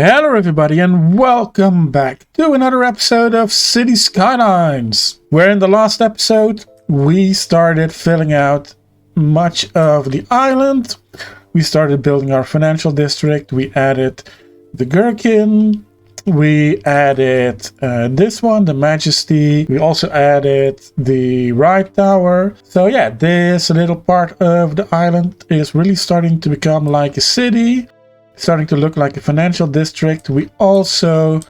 Hello everybody and welcome back to another episode of City Skylines, where in the last episode we started filling out much of the island. We started building our financial district, we added the Gherkin, we added this one, the Majesty, we also added the Ride Tower. So yeah, this little part of the island is really starting to become like a city. Starting to look like a financial district. We also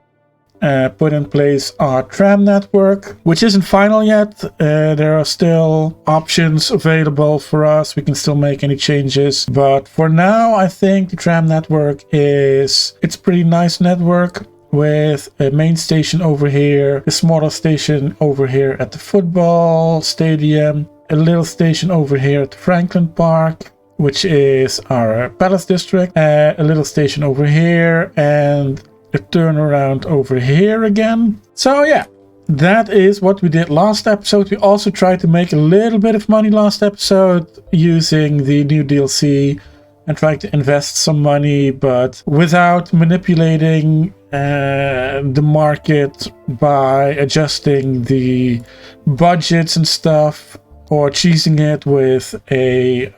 put in place our tram network, which isn't final yet. There are still options available for us. We can still make any changes, but for now I think the tram network it's a pretty nice network with a main station over here, a smaller station over here at the football stadium, a little station over here at the Franklin Park, which is our palace district, a little station over here, and a turnaround over here again. So yeah, that is what we did last episode. We also tried to make a little bit of money last episode using the new DLC and trying to invest some money, but without manipulating the market by adjusting the budgets and stuff, or cheesing it with a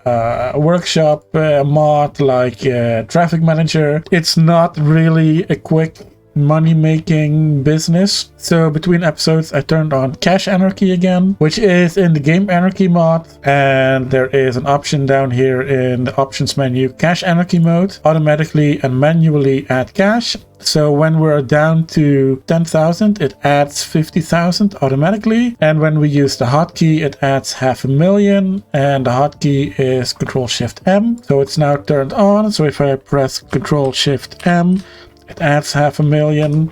workshop mod like Traffic Manager. It's not really a quick money-making business. So between episodes I turned on Cash Anarchy again, which is in the Game Anarchy mod, and there is an option down here in the options menu, Cash Anarchy mode, automatically and manually add cash. So when we're down to 10,000, it adds 50,000 automatically. And when we use the hotkey, it adds 500,000. And the hotkey is Ctrl-Shift-M. So it's now turned on. So if I press Ctrl-Shift-M, it adds 500,000.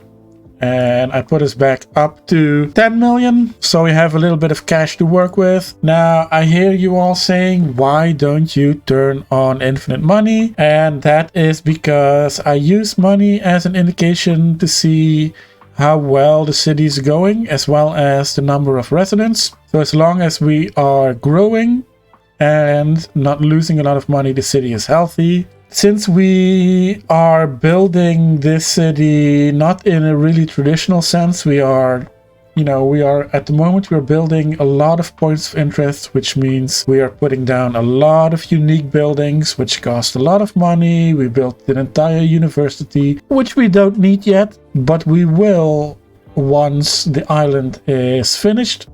And I put us back up to 10 million. So we have a little bit of cash to work with. Now I hear you all saying, why don't you turn on infinite money? And that is because I use money as an indication to see how well the city is going, as well as the number of residents. So as long as we are growing and not losing a lot of money, the city is healthy. Since we are building this city not in a really traditional sense, we are at the moment we're building a lot of points of interest, which means we are putting down a lot of unique buildings, which cost a lot of money. We built an entire university, which we don't need yet, but we will once the island is finished.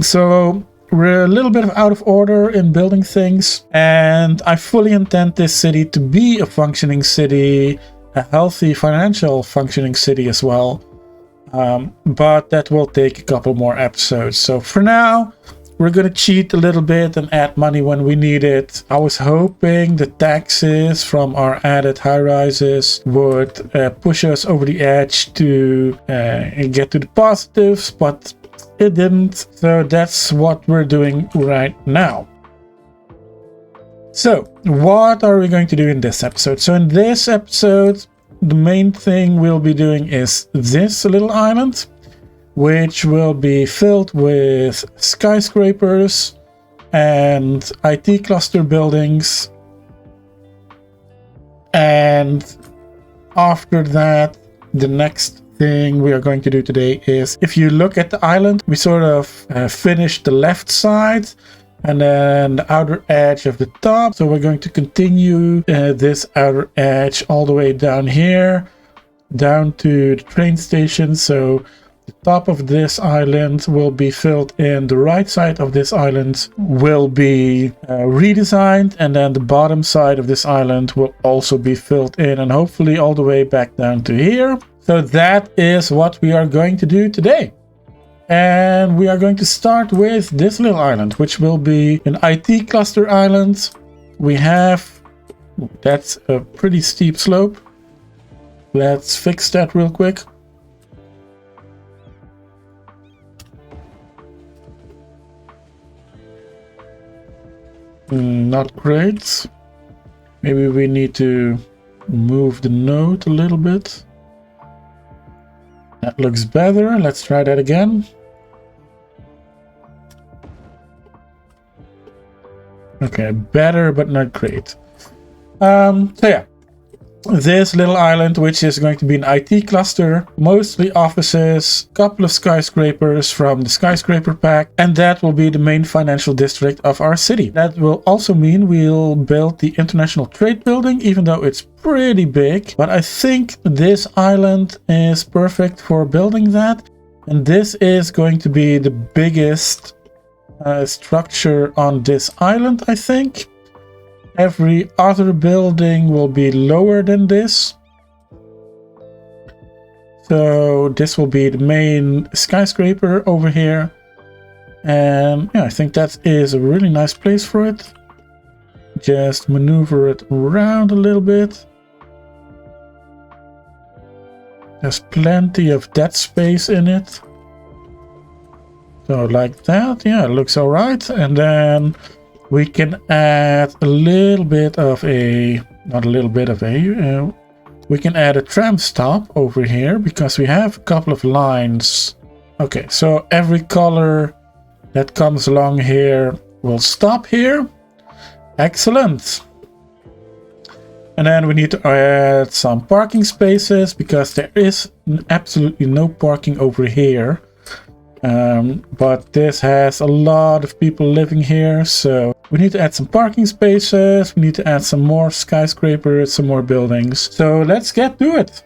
So we're a little bit out of order in building things, and I fully intend this city to be a functioning city, a healthy financial functioning city as well. But that will take a couple more episodes. So for now, we're gonna cheat a little bit and add money when we need it. I was hoping the taxes from our added high-rises would push us over the edge to get to the positives, but it didn't. So that's what we're doing right now. So what are we going to do in this episode? So in this episode, the main thing we'll be doing is this little island, which will be filled with skyscrapers and IT cluster buildings. And after that, the next thing we are going to do today is, if you look at the island, we sort of finished the left side and then the outer edge of the top. So we're going to continue this outer edge all the way down here, down to the train station. So the top of this island will be filled in, the right side of this island will be redesigned, and then the bottom side of this island will also be filled in, and hopefully all the way back down to here. So that is what we are going to do today. And we are going to start with this little island, which will be an IT cluster island. We have, that's a pretty steep slope. Let's fix that real quick. Not great. Maybe we need to move the node a little bit. That looks better. Let's try that again. Okay, better but not great. So yeah, this little island, which is going to be an IT cluster, mostly offices, couple of skyscrapers from the skyscraper pack, and that will be the main financial district of our city. That will also mean we'll build the international trade building, even though it's pretty big. But I think this island is perfect for building that. And this is going to be the biggest structure on this island, I think. Every other building will be lower than this. So this will be the main skyscraper over here. And yeah, I think that is a really nice place for it. Just maneuver it around a little bit. There's plenty of dead space in it. So like that, yeah, it looks alright. And then we can add a little bit of a, not a little bit of a, we can add a tram stop over here because we have a couple of lines. Okay, so every color that comes along here will stop here. Excellent. And then we need to add some parking spaces because there is absolutely no parking over here. But this has a lot of people living here, so we need to add some parking spaces, we need to add some more skyscrapers, some more buildings. So let's get to it.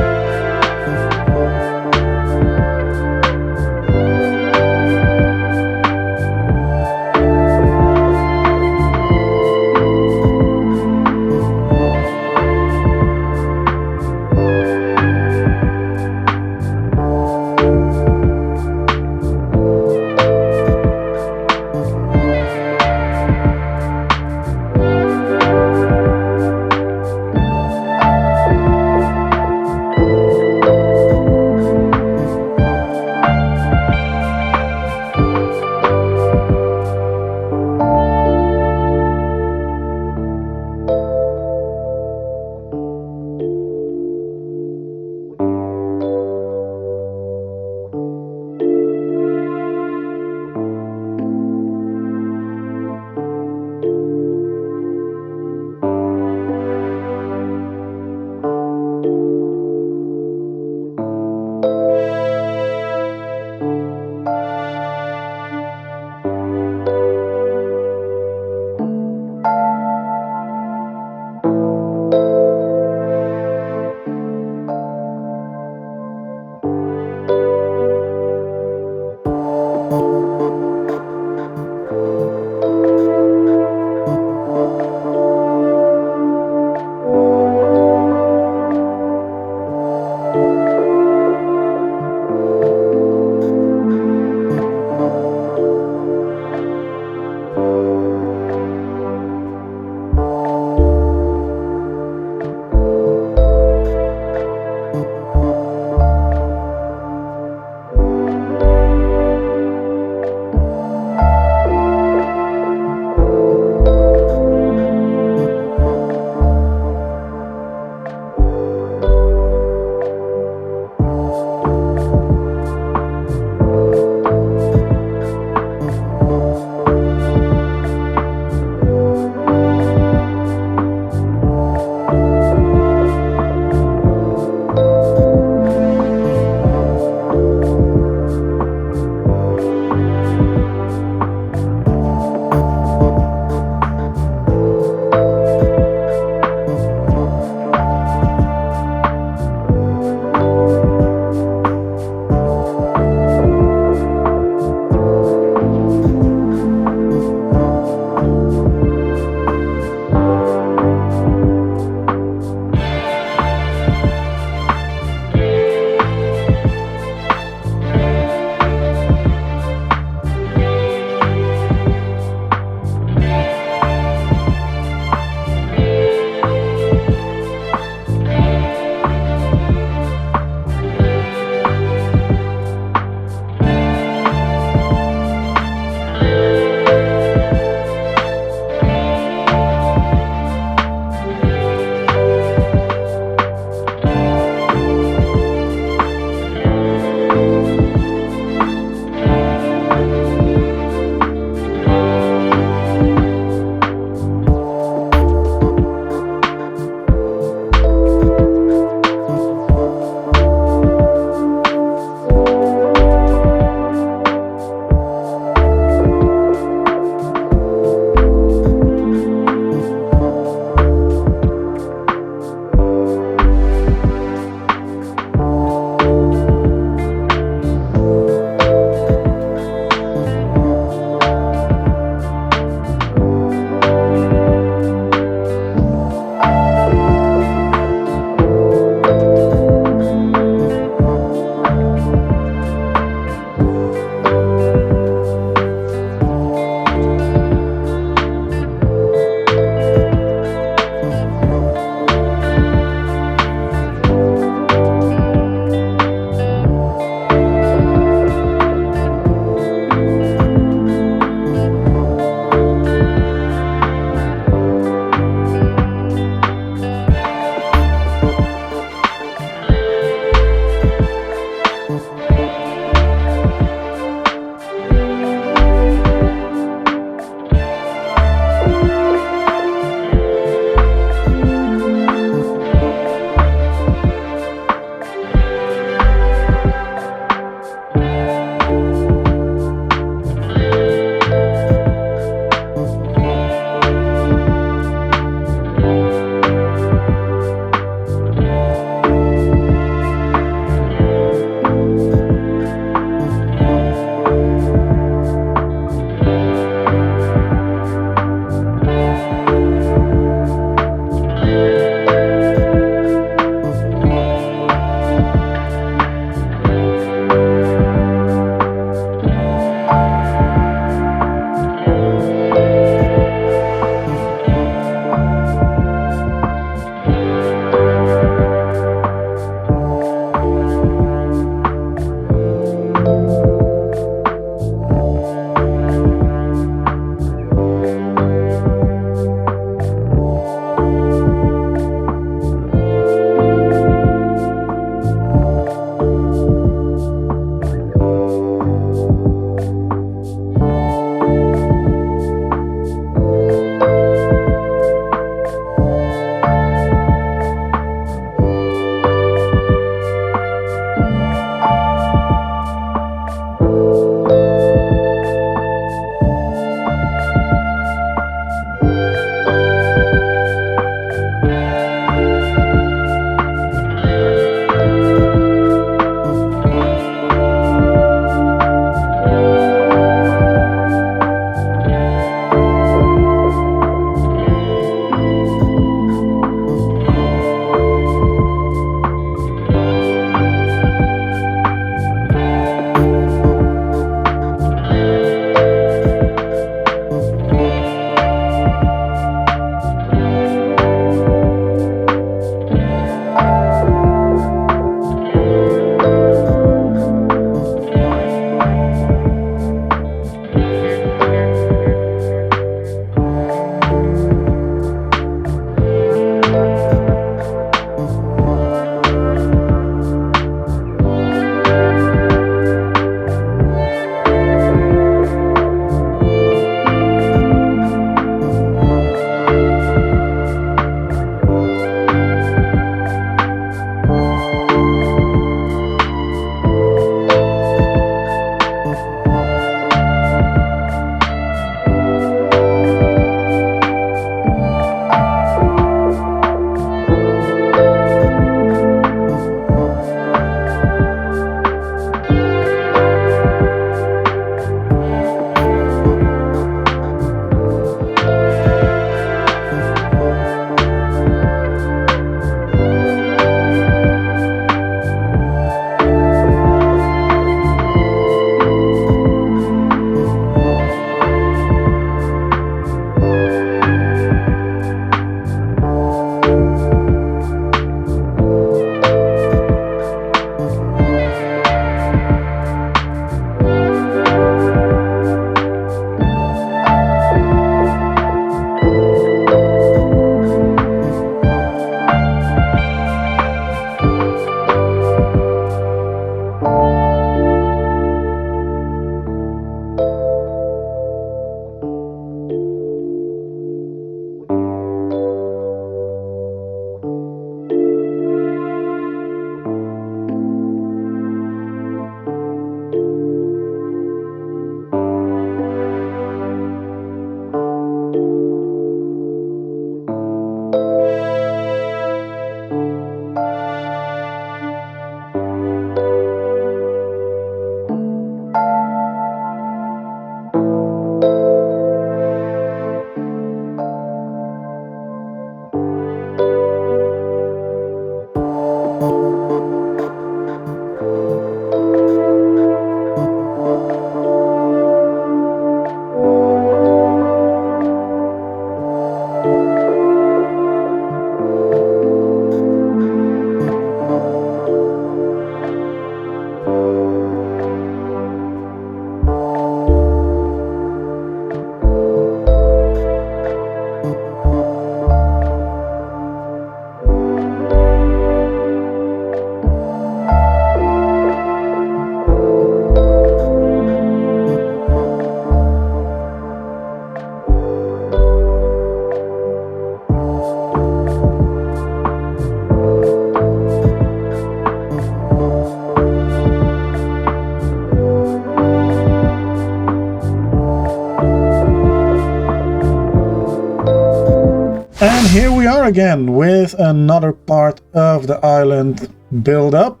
And here we are again with another part of the island build up.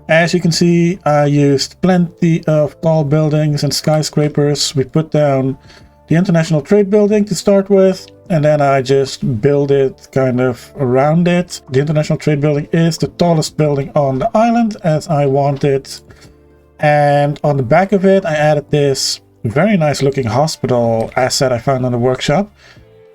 As you can see, I used plenty of tall buildings and skyscrapers. We put down the International Trade Building to start with, and then I just build it kind of around it. The International Trade Building is the tallest building on the island, as I wanted. And on the back of it, I added this very nice looking hospital asset I found on the workshop.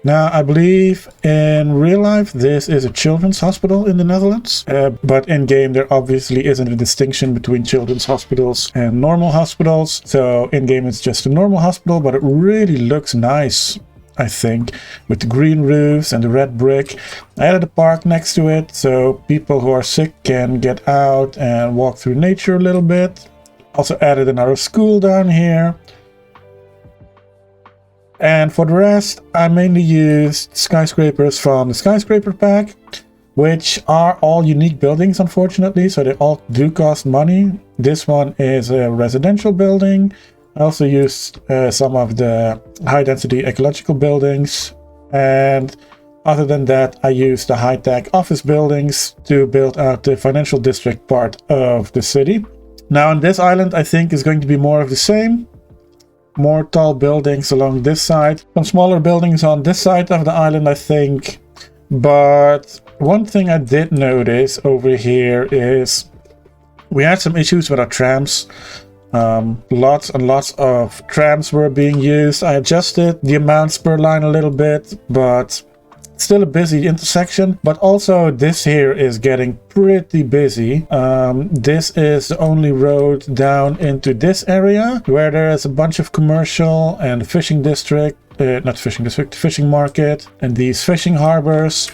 Now, I believe in real life this is a children's hospital in the Netherlands, but in game there obviously isn't a distinction between children's hospitals and normal hospitals. So in game it's just a normal hospital, but it really looks nice, I think, with the green roofs and the red brick. I added a park next to it so people who are sick can get out and walk through nature a little bit. Also added another school down here. And for the rest, I mainly used skyscrapers from the skyscraper pack, which are all unique buildings, unfortunately, so they all do cost money. This one is a residential building. I also used some of the high-density ecological buildings. And other than that, I used the high-tech office buildings to build out the financial district part of the city. Now, on this island, I think is going to be more of the same. More tall buildings along this side, some smaller buildings on this side of the island, I think. But one thing I did notice over here is we had some issues with our trams. Lots and lots of trams were being used. I adjusted the amounts per line a little bit, but still a busy intersection. But also this here is getting pretty busy. This is the only road down into this area where there is a bunch of commercial and fishing district, not fishing district, fishing market and these fishing harbors.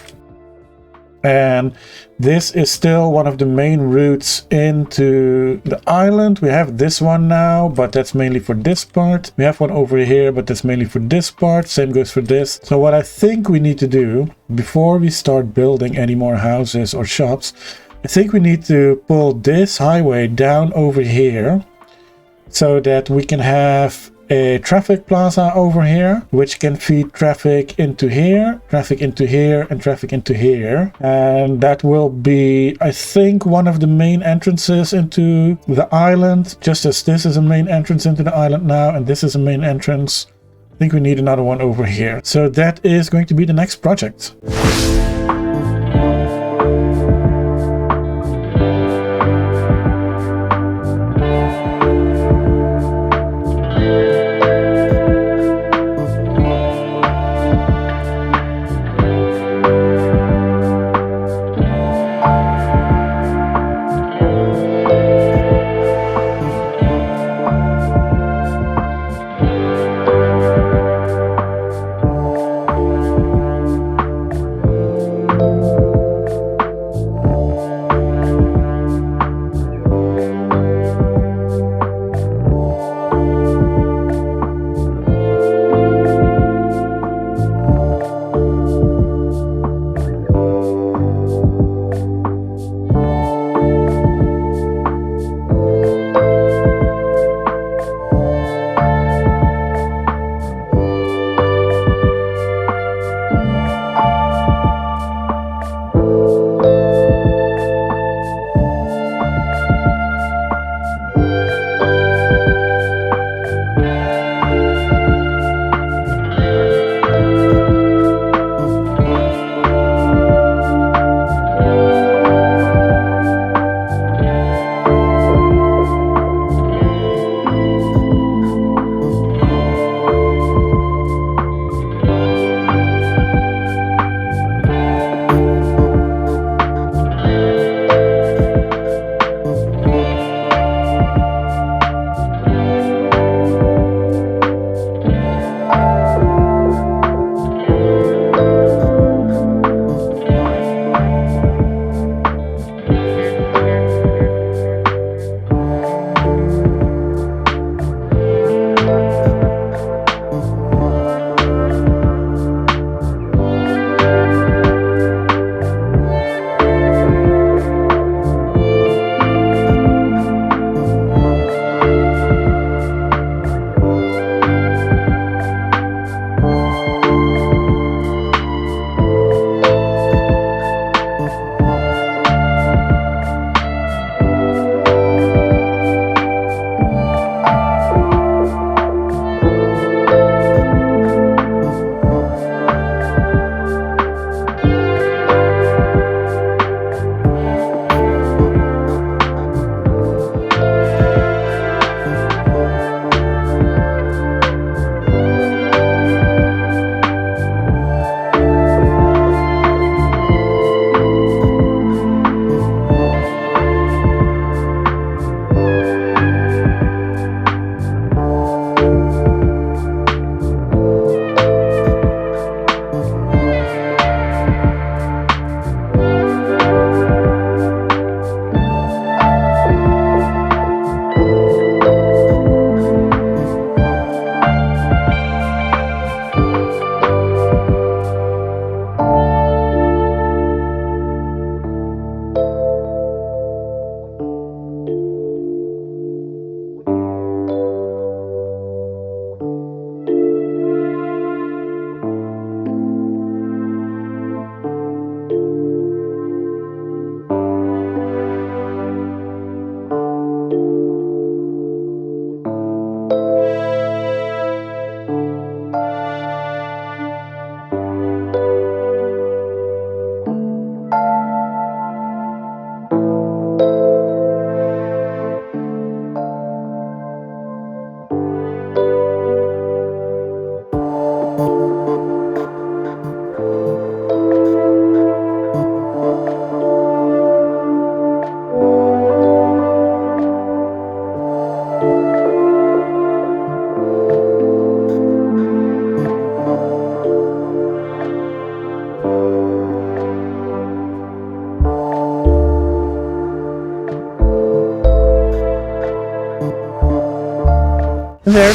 And this is still one of the main routes into the island. We have this one now, but that's mainly for this part. We have one over here, but that's mainly for this part. Same goes for this. So what I think we need to do before we start building any more houses or shops, I think we need to pull this highway down over here so that we can have a traffic plaza over here, which can feed traffic into here, and traffic into here. And that will be, I think, one of the main entrances into the island, just as this is a main entrance into the island now, and this is a main entrance. I think we need another one over here. So that is going to be the next project.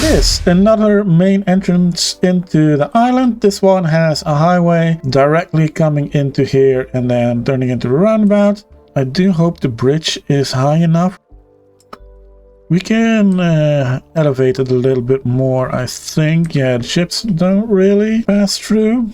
it is, another main entrance into the island. This one has a highway directly coming into here and then turning into a roundabout. I do hope the bridge is high enough. We can elevate it a little bit more, I think. Yeah, the ships don't really pass through.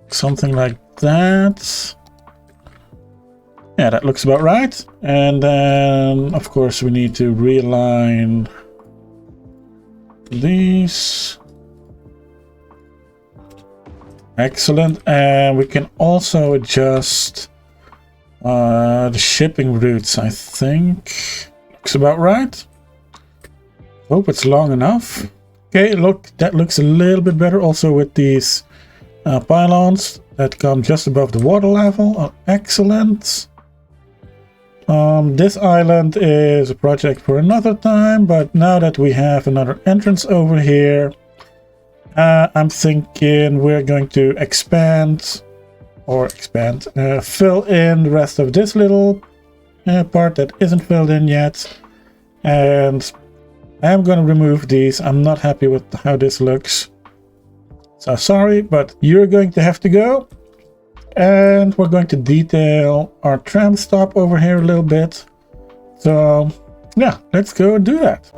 Something like that. Yeah, that looks about right. And then, of course, we need to realign these. Excellent. And we can also adjust the shipping routes, I think. Looks about right. Hope it's long enough. Okay, look, that looks a little bit better also with these pylons that come just above the water level. Oh, excellent. This island is a project for another time, but now that we have another entrance over here, I'm thinking we're going to fill in the rest of this little part that isn't filled in yet. And I'm going to remove these. I'm not happy with how this looks. So sorry, but you're going to have to go. And we're going to detail our tram stop over here a little bit. So yeah, let's go and do that.